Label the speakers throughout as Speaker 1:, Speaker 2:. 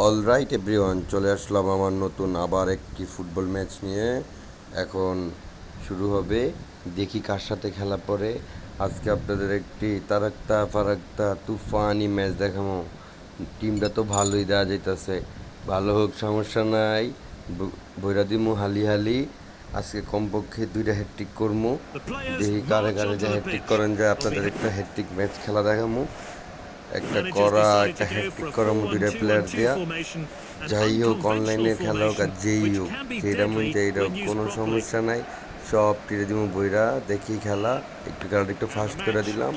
Speaker 1: Alright everyone, চলে আসলাম আমার নতুন আবার একটি ফুটবল ম্যাচ নিয়ে। এখন শুরু হবে, দেখি কার সাথে খেলা পড়ে। আজকে আপনাদের একটি তারাক্তা ফারাক্তা তুফানি ম্যাচ দেখাবো। টিমটা তো ভালোই দেওয়া যাইতেছে, ভালো হোক সমস্যা নাই। বইরা দিমু হালি হালি। আজকে কমপক্ষে দুইটা হ্যাটট্রিক করবো। দেখি কারে কারে যে হ্যাটট্রিক করেন যায়, আপনাদের একটা হ্যাটট্রিক ম্যাচ খেলা দেখামু। একটা হ্যাটট্রিক করা দুইটা প্লেয়ার দেয়া, যাই হোক অনলাইনের খেলা হোক আর যেই হোক, যেটা মন চাই হোক, কোনো সমস্যা নাই। সব টিরে দিব বইরা দেখি খেলা। একটু কারণ একটু ফাস্ট করে দিলাম,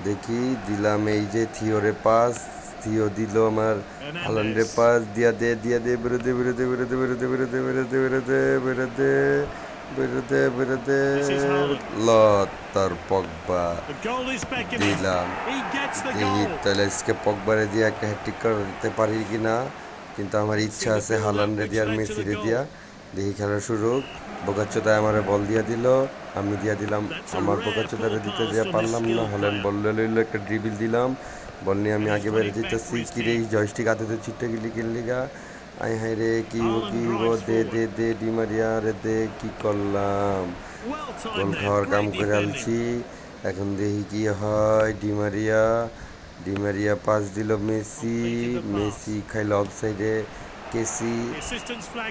Speaker 1: দেখি দিলাম। এই যে থিওরে পাস, থিও দিল আমার হালান্ডে পাস, দিয়া দে বেরোতে বেরোতে বেরোতে বেরোতে বেরোতে বেরোতে বেরোতে বেরোতে বেরোতে বেরোতে তার পগবা দিলাম। দেখি তাহলে আজকে পগবারে দিয়ে একটা হ্যাট্রিক করতে পারি কি না, কিন্তু আমার ইচ্ছা আছে হালান্ডে দিয়া আর মেসিরে দিয়া। দেখি খেলা শুরু হোক। বোকাচ্চোদায় আমার বল দিয়া দিল, আমি দিয়া দিলাম। আমার বোকাচ্চোদারে দিতে দিয়া পারলাম না, হলেন বল লইল, একটা ড্রিবিল দিলাম। বল নিয়ে আমি আগে বেড়ে যেতেছি, কিরে জয়স্টিক হাতে চিট্টা গিলি কিল্লিগা। আই হাই রে, কি দে দে দে ডিমারিয়া রে, দে কি করলাম, গোল খাওয়ার কাম করে আলছি। এখন দেখি কি হয়। ডিমারিয়া পাস দিল মেসি, মেসি খাইল অফ সাইডে। কেসি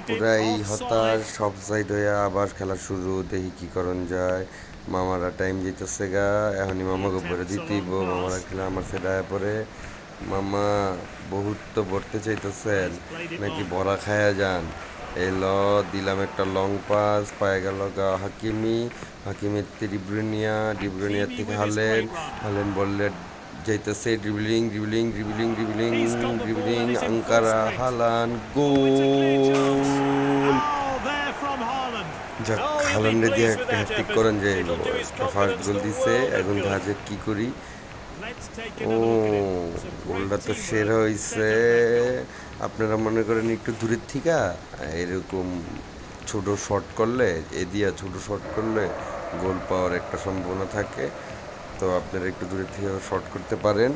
Speaker 1: পুরাই হতাশ, সব সাইড হয়ে আবার খেলা শুরু। দেখি কি করণ যায়। মামারা টাইম যেতেছে গা, এখনই মামাকে ভরে দিতেইব। মামারা খেলে আমার সেটায় পরে। মামা বহুত তো ভরতে চাইতেছেন, নাকি বড়া খায়া যান? এই দিলাম একটা লং পাস, পায়ে গেল গা হাকিমের ডিব্রুনিয়ার থেকে হালেন বললে যাইতেছে, ড্রিবলিং আঙ্কারা হালান গোল। যাক, হালান্ডে দিয়ে একটা হ্যাটট্রিক করেন যাইল, একটা ফার্স্ট গোল দিছে। এখন দেখা যাক কি করি। ও, গোলটা তো সেরা হইছে। আপনারা মনে করেন একটু দূরের থেকে এরকম ছোট শট করলে, ছোট শট করলে গোল পাওয়ার একটা সম্ভাবনা থাকে। তো আপনারা একটু দূরের থেকে শট করতে পারেন।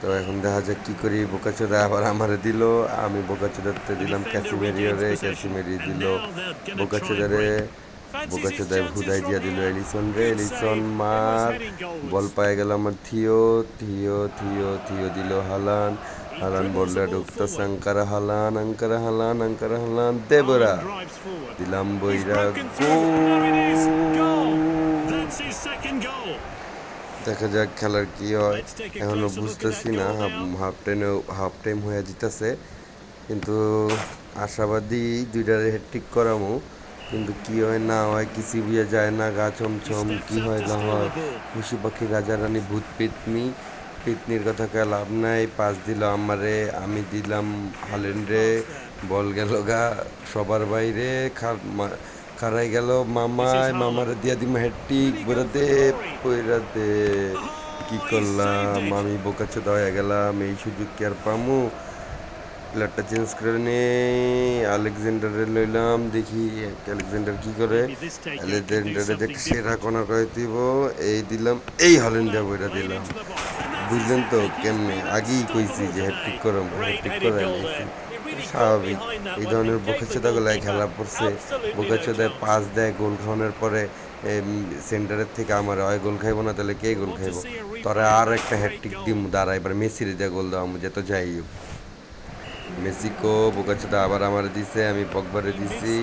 Speaker 1: তো এখন দেখা যাক কী করি। বোকাচোদা আবার আমারে দিল, আমি বোকাচোদাতে দিলাম ক্যাসিমেরি দিল বোকাচোদারে। বোকাচোদায় ভুদাই দিয়া দিল এলিসন মার। বল পায়ে গেল আমার থিও দিল হালান বললে ঢুকতেছে আঙ্কারা হালান দেবরা দিলাম বইরা গোল। দেখা যাক খেলার কি হয়, এখনো বুঝতেছি না। হাফ টাইম হয়ে যেতেছে, কিন্তু আশাবাদী দুইটার হ্যাটট্রিক করামো। কিন্তু কি হয় না হয় কিছু বুঝে যায় না, গা ছমছম কি হয় না হয়। পশু পাখি রাজা রানী ভূত পেতনির কথা কে লাভ নাই। পাস দিল আমারে, আমি দিলাম হালেন্ডে। বল গেল গা সবার বাইরে, খারাই গেল মামারে দিয়া দিম হ্যাটট্রিক। বইরাতে কি করলাম আমি, বোকাচোদা হয়ে গেলাম। এই সুযোগ কি আর পামু? প্লেয়ারটা চেঞ্জ করে নেই, আলেকজান্ডারে লইলাম। দেখি আলেকজান্ডার কি করে। আলেকজান্ডারে দেখ সেরা কোনা করে দিব, এই দিলাম, এই হল্যান্ডে বইরা দিলাম। বুঝলেন তো কেমনে? আগেই কইছি যে হ্যাটট্রিক করাম, হ্যাটট্রিক করাই লাইছি। স্বাভাবিক এই ধরনের বোকাচোদাগুলাই খেলা পড়ছে। বোকাচোদায় পাস দেয় গোল খাওয়ানোর পরে, সেন্টারের থেকে আমার হয় গোল খাইবো না, তাহলে কে গোল খাইবো? তোরা আর একটা হ্যাটট্রিক দিম দাঁড়া, এবার মেসিরে দিয়ে গোল দেওয়া যেত। যাই হোক, মেক্সিকো বোকাচোদা আবার আমার দিছে, আমি পগবারে দিছি।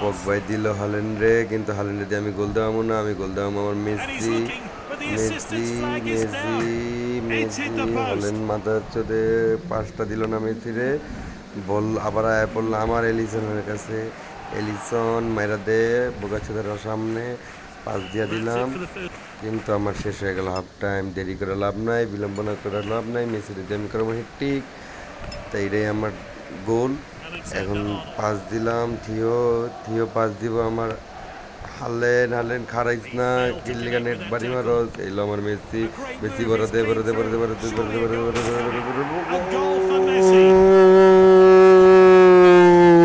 Speaker 1: পগবাই দিল হালেন্ডে, কিন্তু হালেন্ডে দিয়ে আমি গোল দেওয়ামো না, আমি গোল দেওয়াম আমার মেসি। মেসি মেসি মেসি হলেন মাথা চোদে, পাঁচটা দিল না মেসিরে। বল আবার আয়া পড়লো আমার এলিসনের কাছে। এলিসন মাইরা দে বোকাচোদার সামনে, পাস দিয়া দিলাম। কিন্তু আমার শেষ হয়ে গেল হাফ টাইম। দেরি করে লাভ নাই, বিলম্বনা করে লাভ নাই। মেসিরে দিয়ে আমি করবো হিট্টিক, তাই এটাই আমার গোল। এখন পাস দিলাম থিও পাস দিব আমার হালেন খারাইস না, কিল্লিগা নেট বাড়ি মারস। এইলো আমার মেসি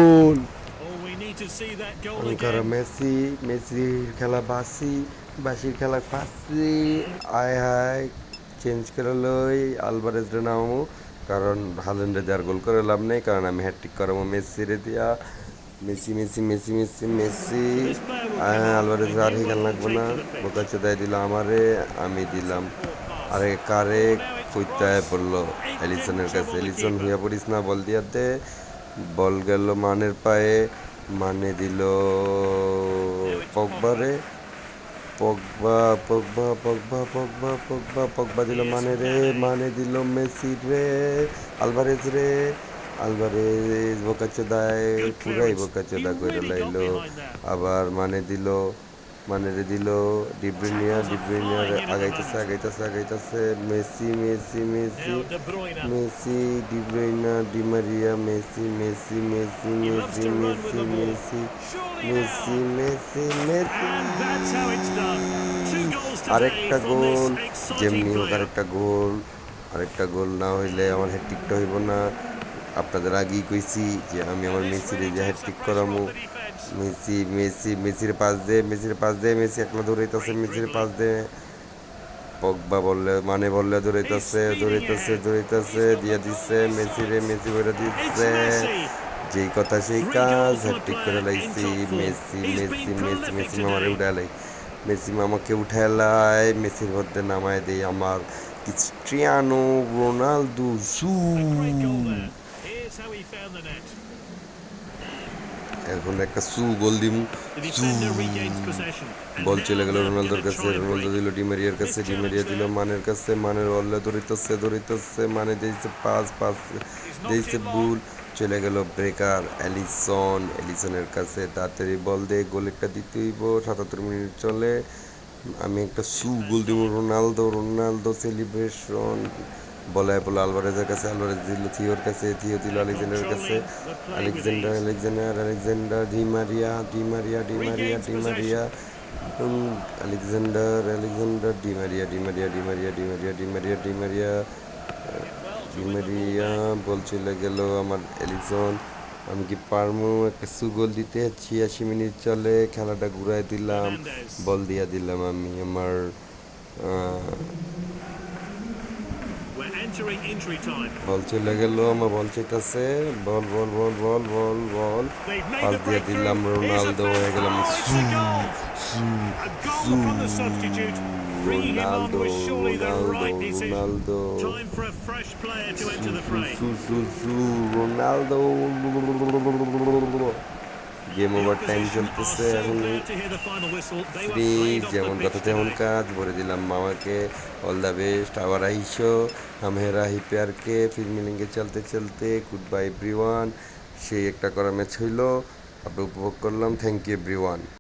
Speaker 1: গোল। আঙ্কারা মেসির খেলা বাসির খেলা ফাঁসি। আয় হায়, চেঞ্জ করে লই আলভারেজ রে নামো। কারণ হাল্যান্ডে দেওয়ার গোল করে লাভ নেই, কারণ আমি হ্যাটট্রিক করাবো মেসিরে দিয়া। Messi Messi Messi Messi Messi Alvarez আর হিগান লাগবো না, বোকাচো দেয় দিল আমারে, আমি দিলাম আরে কারে কইতায় পড়লো এলিসনের কাছে। এলিসন হইয়া পড়িস না, বল দিয়া দে। বল গেল মানের পায়ে, মানে দিল পগবারে। Pogba Pogba Pogba Pogba Pogba Pogba দিল মানে রে, মানে দিল মেসি রে, আলভারেজ রে। আলভারেজ বোকাচোদায় পুরাই বোকাচোদা কইরা লাইলো। আবার মানে দিল, মানে রে দিল ডিব্রুইনা। ডিব্রুইনা আগাইতেছে আগাইতেছে আগাইতেছে, Messi Messi Messi Messi De Bruyne Di Maria Messi Messi Messi Messi Messi Messi Messi Messi Messi আরেকটা গোল, যেমনি হোক আরেকটা গোল। আরেকটা গোল না হইলে আমার হ্যাটট্রিকটা হইব না। আপনাদের আগেই কইছি যে আমি আমার মেসিরে যে হ্যাটট্রিক করামু। মেসি মেসি মেসির পাস দে, মেসির পাস দে, মেসি একলা দৌড়াইতেছে, মেসির পাস দে। পগবা বললে মানে বললে দৌড়াইতেছে দৌড়াইতেছে দৌড়াইতেছে, দিয়া দিচ্ছে মেসিরে, মেসি করে দিচ্ছে। যেই কথা সেই কাজ, হ্যাটট্রিক করে লাইছি। মেসি মেসি মেসি মেসি মামারে উঠালাই, মেসি মামাকে উঠালাই, মেসির মধ্যে নামায় দেই আমার ক্রিস্টিয়ানো রোনালদো। এখন একটা গোল দিমু। বল চলে গেল রোনালদোর কাছে, রোনালদো দিল ডিমারিয়ার কাছে, ডিমারিয়া দিল মানের কাছে, মানের বললে দৌড়িতেছে দৌড়িতেছে, মানে দিয়েছে পাস, পাস দিয়েছে ভুল, চলে গেল ব্রেকার এলিসন। এলিসনের কাছে তাড়াতাড়ি বল দিয়ে গোল একটা দিতে হইব, ৭৭ মিনিট চলে। আমি একটা গোল দিব। রোনালদো রোনালদো সেলিব্রেশন, বলায় বলে আলভারেজের কাছে, আলভারেজ দিল থিওর কাছে, থিও দিল আলেকজান্ডারের কাছে, Alexander Alexander Alexander Di Maria Di Maria Di Maria Di Maria Alexander Alexander Di Maria Di Maria Di Maria Di Maria Di Maria Di Maria Di Maria ball চলে গেল আমার এলিসন। আমি কি পারমু একটা গোল দিতে? ৮৬ মিনিট চলে, খেলাটা ঘুরাই দিলাম, বল দিয়া দিলাম আমি আমার বল চলে গেল, আমার বল চাইতেছে, বল বল বল বল বল বল পাস দিয়ে দিলাম, রোনালদো হয়ে গেলাম Ronaldo Ronaldo Ronaldo Ronaldo. Game over time চলতেছে এখন। ফ্রি যেমন কথা তেমন কাজ, ভরে দিলাম মামাকে অল দ্য বেস্ট। আবার আইসো হামেরা হি প্যারকে, ফির মিলেঙ্গে চলতে চলতে। Good bye everyone. সেই একটা করা ম্যাচ হইল, আমরা উপভোগ করলাম। Thank you everyone.